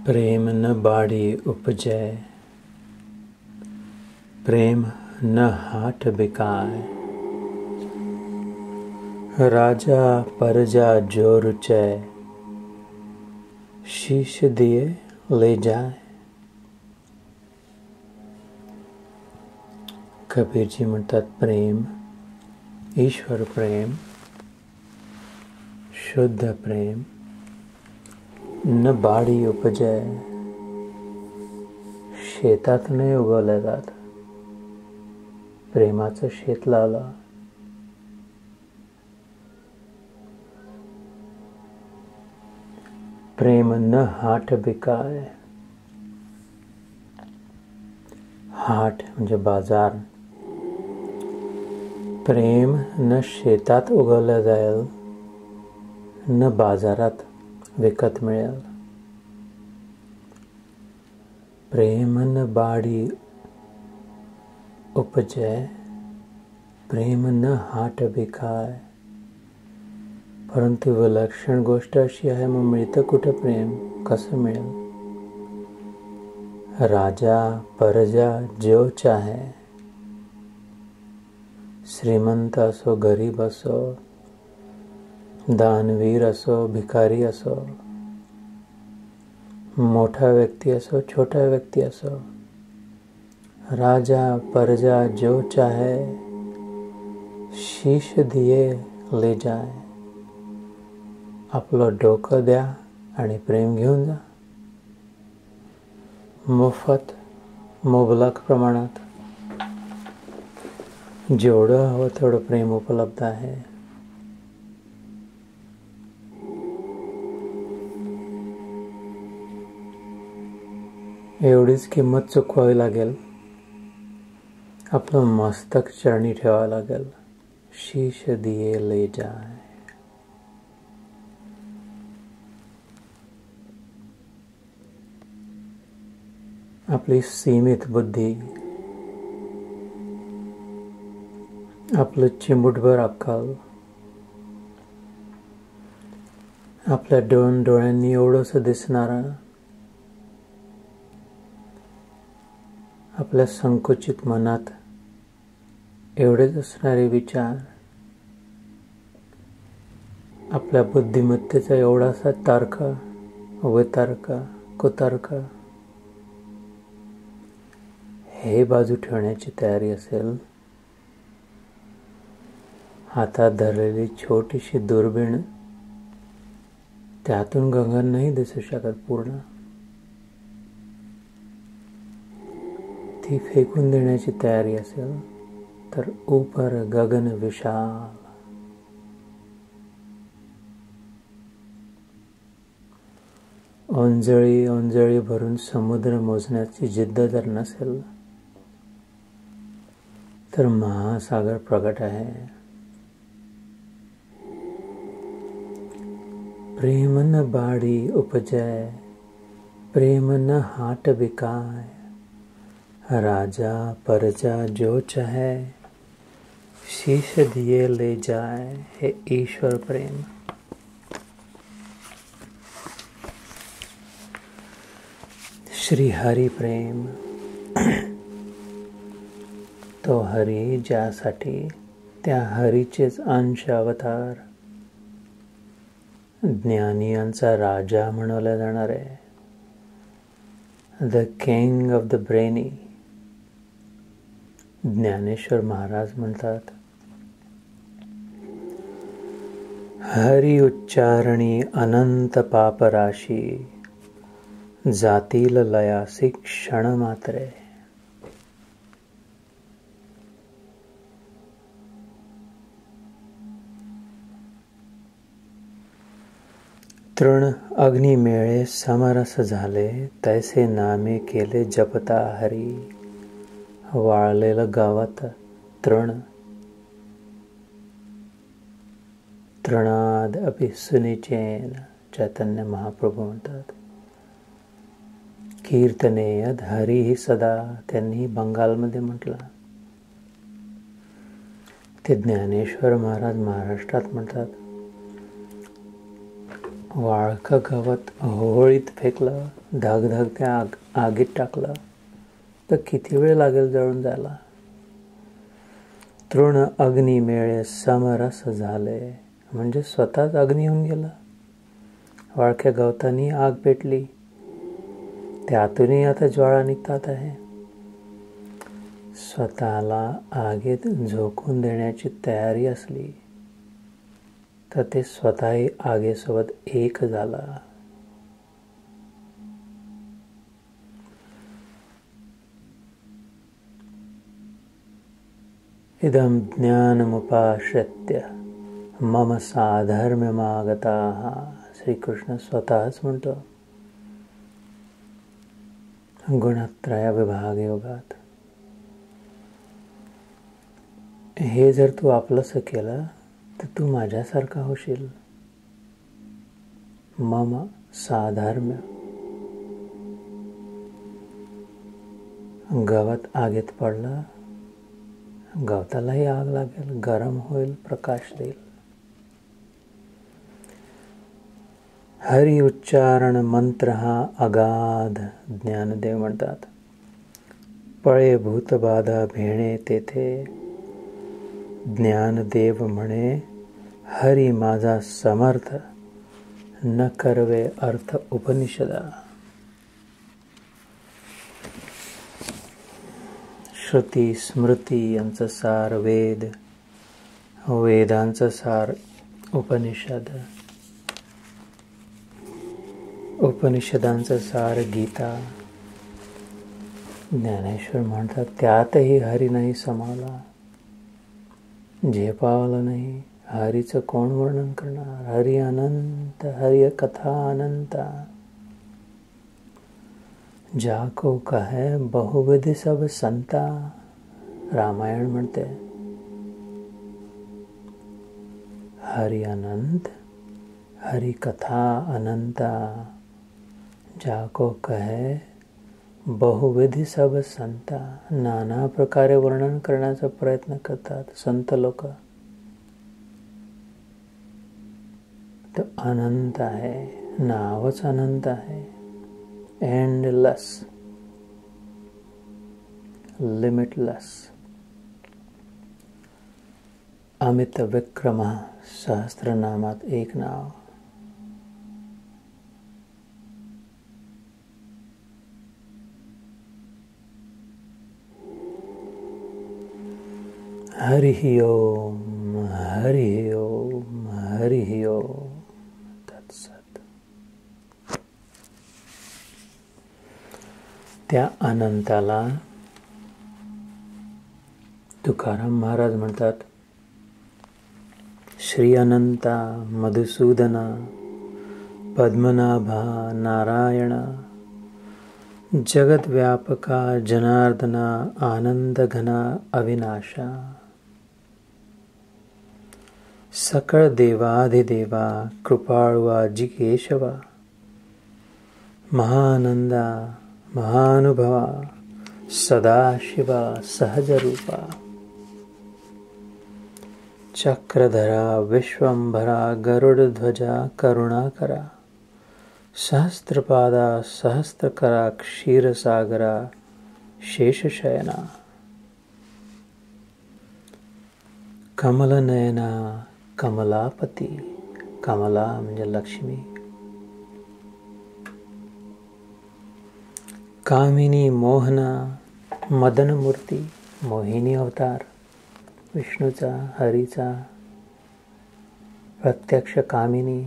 प्रेम न बाड़ी उपजै, प्रेम न हाट बिकाय। राजा परजा जो रुचै, शीश दिए ले जाए। कबीर जी म्हणतात प्रेम, ईश्वर प्रेम, शुद्ध प्रेम न बाडी उपजै, शेतात नाही उगवलं जात. प्रेमाचं शेत लावलं. प्रेम न हाट बिकाय. हाट म्हणजे बाजार. प्रेम न शेतात उगवलं जाईल, न बाजारात विकत मिळेल. प्रेम न बाडी उपजै, प्रेम न हाट बिकाय. परंतु विलक्षण गोष्ट अशी आहे, मग मिळतं कुठं प्रेम? कसं मिळेल? राजा परजा जो चाहे, श्रीमंत असो, गरीब असो, दानवीर असो, भिकारी असो, मोठा व्यक्ती असो, छोटा व्यक्ती असो, राजा परजा जो चाहे, शीश दिए ले जाए. आपलं डोकं द्या आणि प्रेम घेऊन जा. मोफत, मुबलक प्रमाणात जेवढं हवं तेवढं प्रेम उपलब्ध आहे. एवढीच किंमत चुकवावी लागेल. आपलं मस्तक चरणी ठेवावं लागेल. शीश दिए ले जाए. आपली सीमित बुद्धी, आपलं चिमुटभर अक्कल, आपल्या दोन डोळ्यांनी एवढंसं दिसणारं, आपल्या संकुचित मनात एवढेच असणारे विचार, आपल्या बुद्धिमत्तेचा एवढासा तर्क, वितर्क, कुतर्क, हे बाजू ठेवण्याची तयारी असेल, हातात धरलेली छोटीशी दुर्बीण, त्यातून गगन नाही दिसू शकत पूर्ण. ती फेकून देण्याची तयारी असेल तर ऊपर गगन विशाल. ओंजळी ओंजळी भरून समुद्र मोजण्याची जिद्द जर नसेल तर महासागर प्रगट आहे. प्रेम न बाड़ी उपजै, प्रेम न हाट बिकाय. राजा परजा जो चाहे, शीश दिए ले जाए. हे ईश्वर प्रेम. श्री हरी प्रेम. तो हरी ज्यासाठी, त्या हरीचेच अंश अवतार, ज्ञानियांचा राजा म्हणवला जाणार आहे. The king of the brainy. Dnyaneshwar Maharaj म्हणतात, हरी उच्चारणी अनंत पापराशी, जातील लयासी क्षण मात्रे. तृण अग्नी मेळे समरस झाले, तैसे नामे केले जपता हरी. वाळलेलं गावात तृण, तृणाद अपि सुनिचेन, चैतन्य महाप्रभू म्हणतात. कीर्तनेयद हरी ही सदा, त्यांनी बंगालमध्ये म्हटलं. ते ज्ञानेश्वर महाराज महाराष्ट्रात म्हणतात. वाळकं गवत होळीत फेकलं, धगधगत्या आगीत टाकलं तर किती वेळ लागेल जळून जायला. तृण अग्नी मेळे समरस झाले, म्हणजे स्वतःच अग्नी होऊन गेला. वाळक्या गवतानी आग पेटली, त्यातूनही आता ज्वाळा निघतात आहे. स्वतःला आगीत झोकून देण्याची तयारी असली तर ते स्वतःही आगीसोबत एक झाला. इदं ज्ञानमुपाश्रित्य मम साधर्म्यमागताः. श्रीकृष्ण स्वतःच म्हणतो गुणत्रय विभाग योगात. हे जर तू आपलंसं केलं तर तू माझ्यासारखा होशील. मम साधर्म्य. गवत आगीत पडलं, गवतालाही आग लागेल, गरम होईल, प्रकाश देईल. हरि उच्चारण मंत्र हा अगाध. ज्ञानदेव म्हणतात, पळे भूतबाधा भेणे तेथे. ज्ञानदेव म्हणे, हरी माझा समर्थ, न करवे अर्थ उपनिषदा. श्रुती स्मृती यांचं सार वेद, वेदांचं सार उपनिषद, उपनिषदांचं सार गीता. ज्ञानेश्वर म्हणतात, त्यातही हरी नाही समावला, झेपावला नाही. हरीचं कोण वर्णन करणार. हरी अनंत, हरि कथा अनंता. जाको कहे बहुविध सब संता. रामायण म्हणते हरि अनंत, हरि कथा अनंता. जाको कहे बहुविध सब संता. नाना प्रकारे वर्णन करण्याचा प्रयत्न करतात संत लोक. तो अनंत आहे, नावच अनंत आहे. Endless, limitless. अमित विक्रम सहस्त्रनामात एक नाव. हरि ओम, हरि ओम, हरि ओम. तत्सत. त्या अनंताला तुकाराम महाराज म्हणतात, श्री अनंता मधुसूदना पद्मनाभा नारायणा जगत व्यापका जनार्दना आनंद घना अविनाशा. सकळ देवाधिदेवा कृपाळुआ जिकेशवा. महानंदा महानुभवा सदाशिवा सहज रूपा. चक्रधरा विश्वंभरा गरुडध्वजा करुणाकरा. सहस्त्रपादा सहस्त्रकरा क्षीरसागरा शेषशयना. कमलनयना कमलापती. कमला म्हणजे लक्ष्मी. कामिनी मोहना मदनमूर्ती. मोहिनी अवतार विष्णूचा, हरीचा. प्रत्यक्ष कामिनी.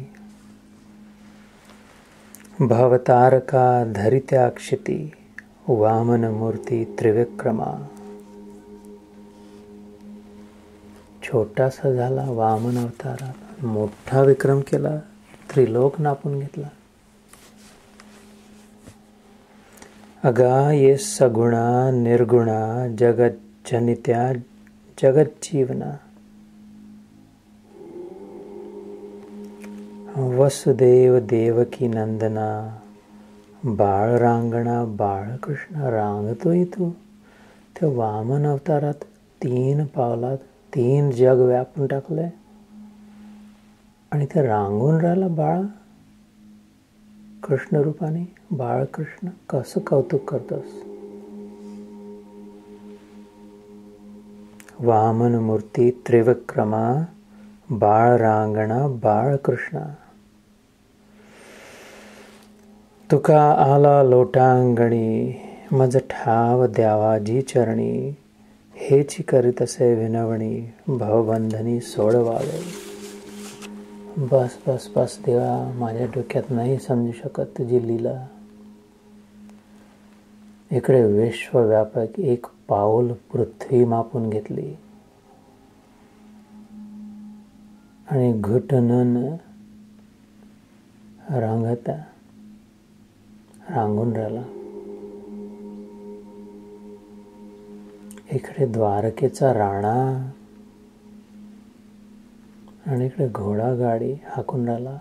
भवतारका धरित्याक्षिती. वामन मूर्ती त्रिविक्रमा. छोटासा झाला वामन अवतारात, मोठा विक्रम केला, त्रिलोक नापून घेतला. अगा ये सगुणा निर्गुणा जगत जनित्या जगत जीवना. वसुदेव देवकी नंदना. बाळ रांगणा बाळकृष्ण. रांगतोय तू. त्या वामन अवतारात 3 पावलात 3 जग व्यापून टाकलंय आणि ते रांगून राहिला बाळा. कृष्ण रूपाने बाळकृष्ण कसं कौतुक करतोस. वामन मूर्ती त्रिविक्रमा बाळ रांगणा बाळकृष्णा. तुका आला लोटांगणी मज ठाव द्यावाजी चरणी. हेची करीत असे विनवणी भवबंधनी सोडवावे. बस बस बस देवा, माझ्या डोक्यात नाही समजू शकत तुझी लीला. इकडे विश्वव्यापक एक पाऊल पृथ्वी मापून घेतली आणि घुटनन रांगून राहिला. इकडे द्वारकेचा राणा आणि इकडे घोडा गाडी हाकून राहिला.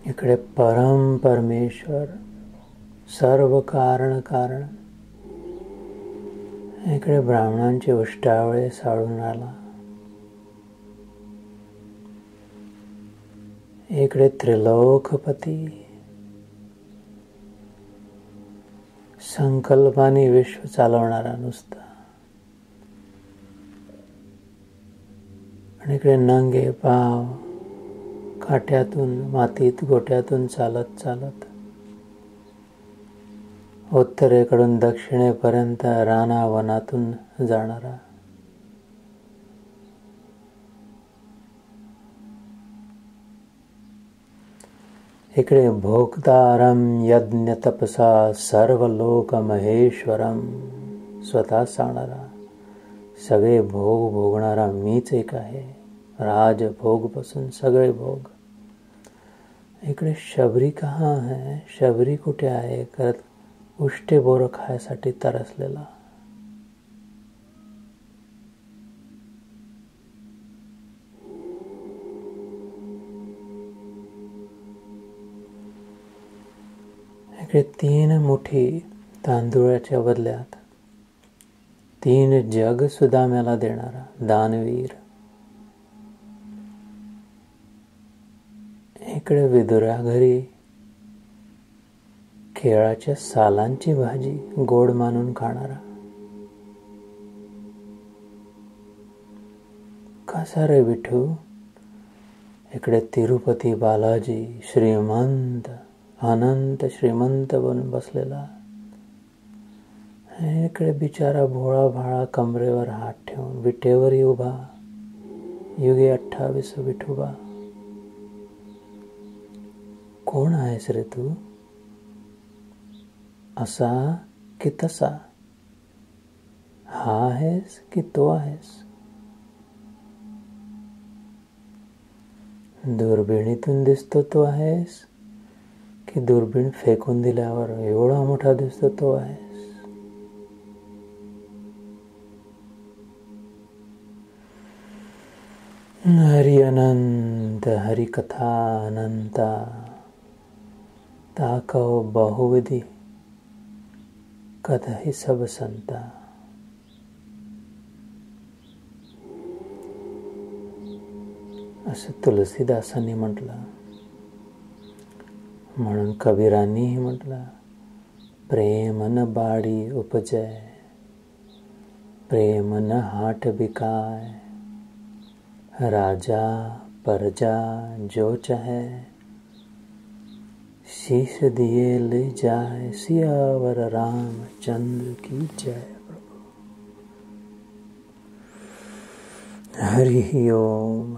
इकडे परम परमेश्वर सर्व कारण कारण. इकडे ब्राह्मणांचे उष्टावळे साळून राहिला. इकडे त्रिलोकपती संकल्पाने विश्व चालवणारा नुसता. आणि इकडे नंगे पाव काट्यातून मातीत गोट्यातून चालत चालत उत्तरेकडून दक्षिणेपर्यंत रानावनातून जाणारा. इकडे भोक्तारम यज्ञ तपसा सर्व लोक महेश्वरम. स्वतः सांगणारा सगळे भोग भोगणारा मीच एक आहे. राज भोग पासून सगळे भोग. इकडे शबरी कहाँ है, शबरी कुठे आहे करत उष्टे बोर खायसाठी तरसलेला. इकडे 3 मुठी तांदूळाच्या बदल्यात 3 जग सुदाम्याला देणारा दानवीर. इकडे विदुरा घरी केळाच्या सालांची भाजी गोड मानून खाणारा. कसा रे विठू. इकडे तिरुपती बालाजी श्रीमंत अनंत श्रीमंत बनून बसलेला. इकडे बिचारा भोळा भाळा कमरेवर हात ठेवून विटेवरही उभा. युगे 28 विठोबा. कोण आहेस रे तू. असा की तसा. हा आहेस की तो आहेस. दुर्बिणीतून दिसतो तो आहेस की दुर्बीण फेकून दिल्यावर एवढा मोठा दिसतो तो आहेस. हरि अनंत हरि कथा अनंता. ताकव बहुविधी कथहि सब संता. असं तुलसीदासांनी म्हटलं. म्हणून कबीरांनीही म्हटलं, प्रेम न बाड़ी उपजय प्रेम न हाट बिकाय. राजा प्रजा जो चाहे शीश दिए ले जाए. सियावर रामचंद्र की जय. प्रभु हरि ओम.